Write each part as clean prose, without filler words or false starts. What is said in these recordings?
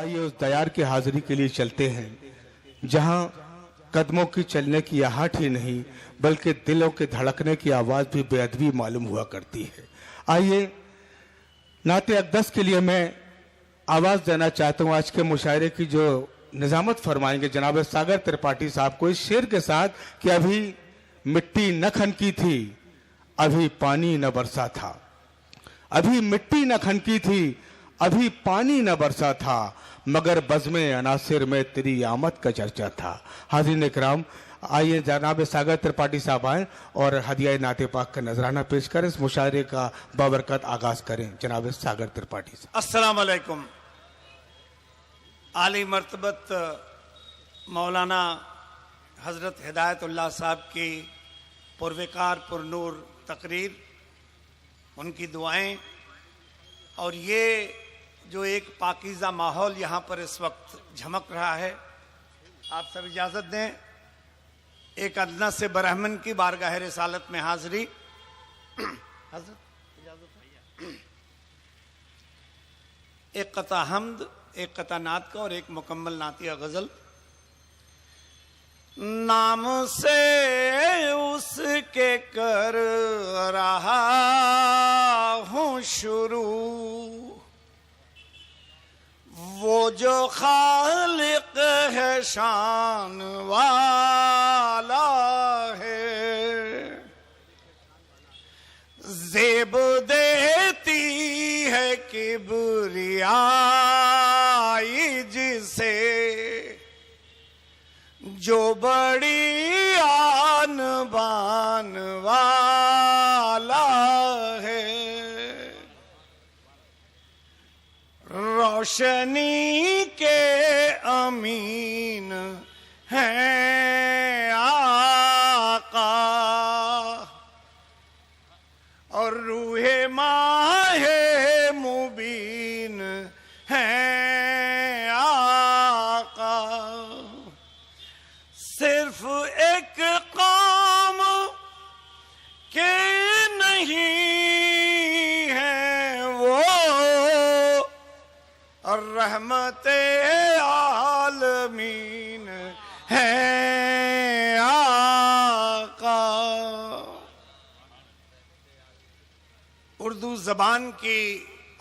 आइए उस दयार की हाजिरी के लिए चलते हैं जहां कदमों की चलने की आहट ही नहीं बल्कि दिलों के धड़कने की आवाज भी बेअदबी मालूम हुआ करती है। आइए नाते अक़दस के लिए मैं आवाज देना चाहता हूं। आज के मुशायरे की जो निजामत फरमाएंगे जनाब सागर त्रिपाठी साहब को इस शेर के साथ कि अभी मिट्टी न खनकी थी, अभी पानी न बरसा था। अभी मिट्टी न खनकी थी, अभी पानी न बरसा था, मगर बज़्मे अनासिर में तेरी आमद का चर्चा था। हाज़रीन इकराम, आइए जनाब सागर त्रिपाठी साहब आए और हदिया नाते पाक का नजराना पेश करें। इस मुशायरे का बाबरकत आगाज करें जनाब सागर त्रिपाठी साहब। अस्सलाम वालेकुम। आली मर्तबत मौलाना हज़रत हिदायतुल्लाह साहब की पुरवकार पुरनूर तकरीर, उनकी दुआएं और ये जो एक पाकीज़ा माहौल यहाँ पर इस वक्त झमक रहा है, आप सब इजाज़त दें एक अदना से बरहमन की बारगाह रिसालत में हाज़री। हज़रत इजाज़त, एक कता हम्द, एक कता नात का और एक मुकम्मल नातिया गज़ल। नाम से उसके कर रहा हूँ शुरू, वो जो खालिक है शान वाला है। ज़ेब देती है किबरियाई जिसे, जो बड़ी आन बान वाला है। रोशनी के अमीन हैं आका और रूहे माहे मुबीन हैं आका। सिर्फ एक कौम के नहीं है वो, और रहमते आलमीन है आका। उर्दू जबान की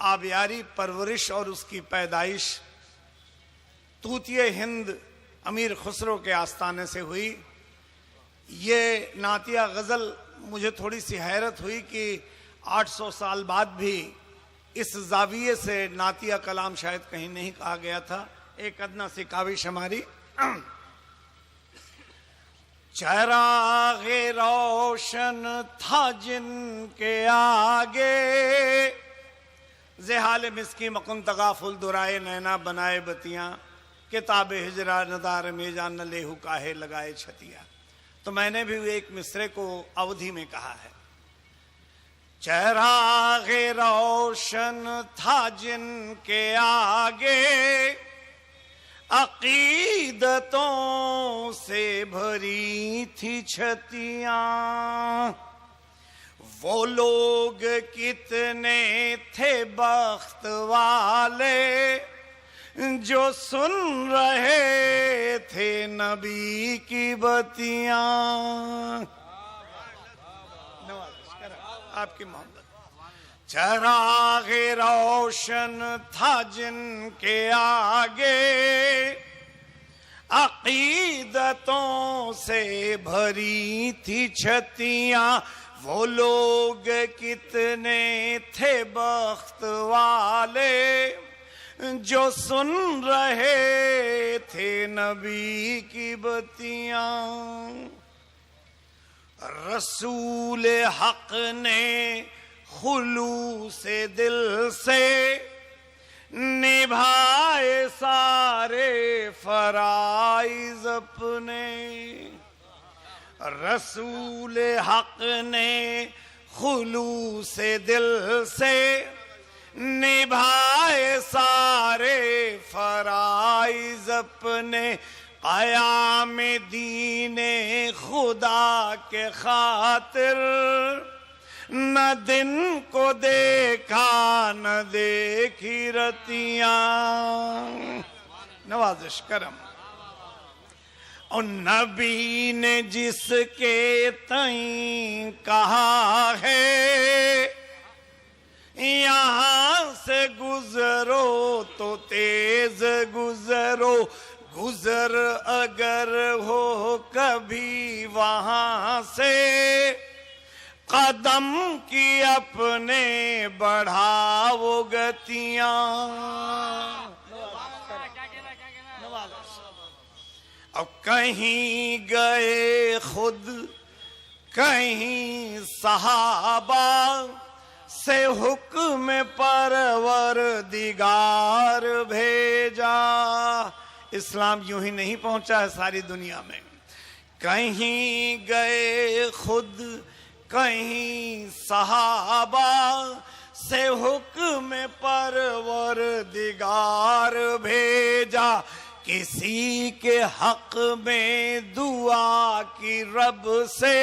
आबियारी परवरिश और उसकी पैदाइश तूतिए हिंद अमीर खुसरो के आस्थाने से हुई। ये नातिया गज़ल मुझे थोड़ी सी हैरत हुई कि 800 साल बाद भी इस जाविये से नातिया कलाम शायद कहीं नहीं कहा गया था। एक अदना सी काविश हमारी। चराग़े रोशन था जिनके आगे, ज़ेहाल मिस्की मकुन तगाफुल दुराए नैना बनाए बतियां, किताब हिजरा नदार मेजान न लेहू काहे लगाए छतिया। तो मैंने भी एक मिसरे को अवधि में कहा है। चराग़े रोशन था जिनके आगे, अकीदतों से भरी थी छतियां। वो लोग कितने थे बख्त वाले जो सुन रहे थे नबी की बतियां। आपकी मोहब्बत। चराग़े रोशन था जिनके आगे, अकीदतों से भरी थी छतियां। वो लोग कितने थे बख्त वाले जो सुन रहे थे नबी की बतियां। रसूल हक ने खुलूसे दिल से निभाए सारे फराइज अपने। रसूल हक ने खुलूसे दिल से निभाए सारे फराइज अपने। क़याम दीने खुदा के खातिर न दिन को देखा न देखी रतियां। नवाजिश करम। और नबी ने जिसके तई कहा है यहाँ से गुजरो तो तेज गुजरो, गुजर अगर हो कभी वहां से कदम की अपने बढ़ाओ गतियां। अब कहीं गए खुद कहीं सहाबा से हुक्म परवरदिगार भेजा। इस्लाम यूं ही नहीं पहुंचा है सारी दुनिया में। कहीं गए खुद कहीं सहाबा से हुक्म परवरदिगार भेजा। किसी के हक में दुआ की रब से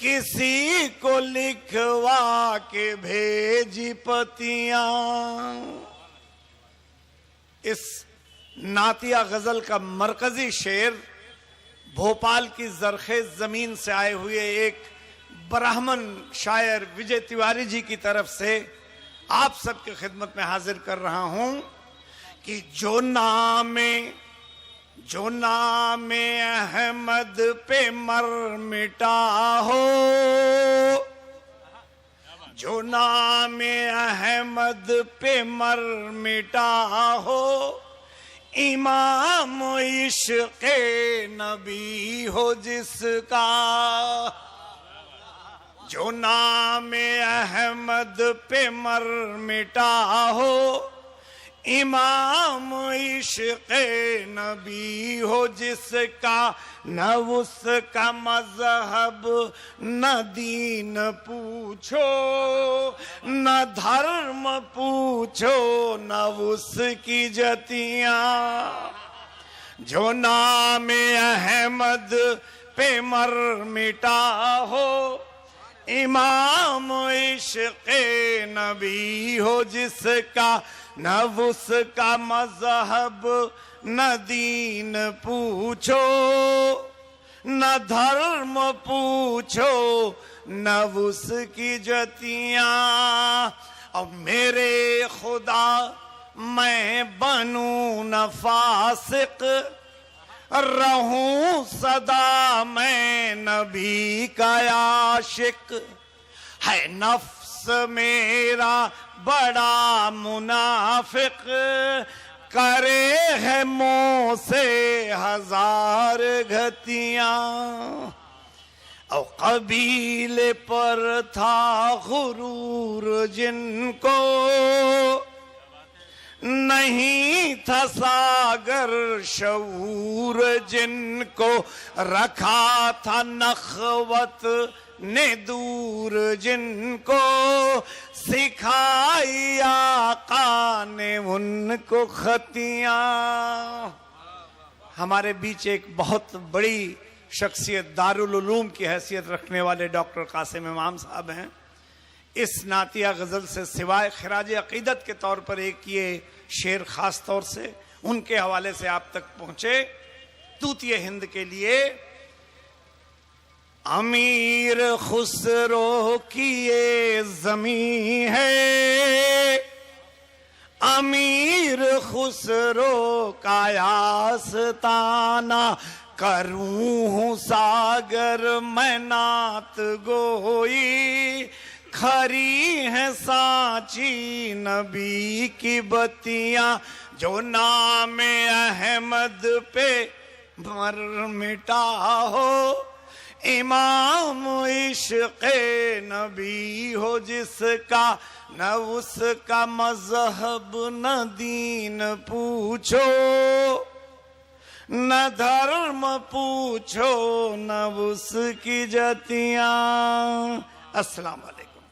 किसी को लिखवा के भेजी पतियां। इस नातिया गजल का मरकजी शेर भोपाल की जरखेज जमीन से आए हुए एक ब्राह्मण शायर विजय तिवारी जी की तरफ से आप सबकी खिदमत में हाजिर कर रहा हूं कि जो नाम अहमद पे मर मिटा हो, जो नाम अहमद पे मर मिटा हो, इमाम इश्क़ नबी हो जिसका। जो नाम अहमद पे मर मिटा हो, इमाम इश्क़ नबी हो जिसका। न उसका मजहब न दीन पूछो, न धर्म पूछो, न उसकी जतियां। जो नाम अहमद पे मर मिटा हो, इमाम इश्क़ नबी हो जिसका। न उसका मजहब न दीन पूछो, न धर्म पूछो, न उसकी जतियां। अब मेरे खुदा मैं बनूं न फासिक, रहूं सदा मैं नबी का आशिक। है नफ्स मेरा बड़ा मुनाफिक, करे है मुँह से हजार घतियां। और कबीले पर था गुरूर जिनको, नहीं था सागर शऊर जिनको। रखा था नखवत ने दूर जिनको, सिखाई आका ने उनको खतियां। हमारे बीच एक बहुत बड़ी शख्सियत, दारुल उलूम की हैसियत रखने वाले डॉक्टर कासिम इमाम साहब हैं। इस नातिया गजल से सिवाय खिराज अकीदत के तौर पर एक ये शेर खास तौर से उनके हवाले से आप तक पहुंचे। तूतिए हिंद के लिए अमीर खुसरो की ये जमीन है, अमीर खुसरो का आस्ताना। करूं हूं सागर मैं नात गोई, खरी है सांची नबी की बतियां। जो नाम अहमद पे मर मिटा हो, इमाम इश्क़ नबी हो जिसका। न उसका मजहब न दीन पूछो, न धर्म पूछो, न उसकी जतियां। अस्सलाम वालेकुम।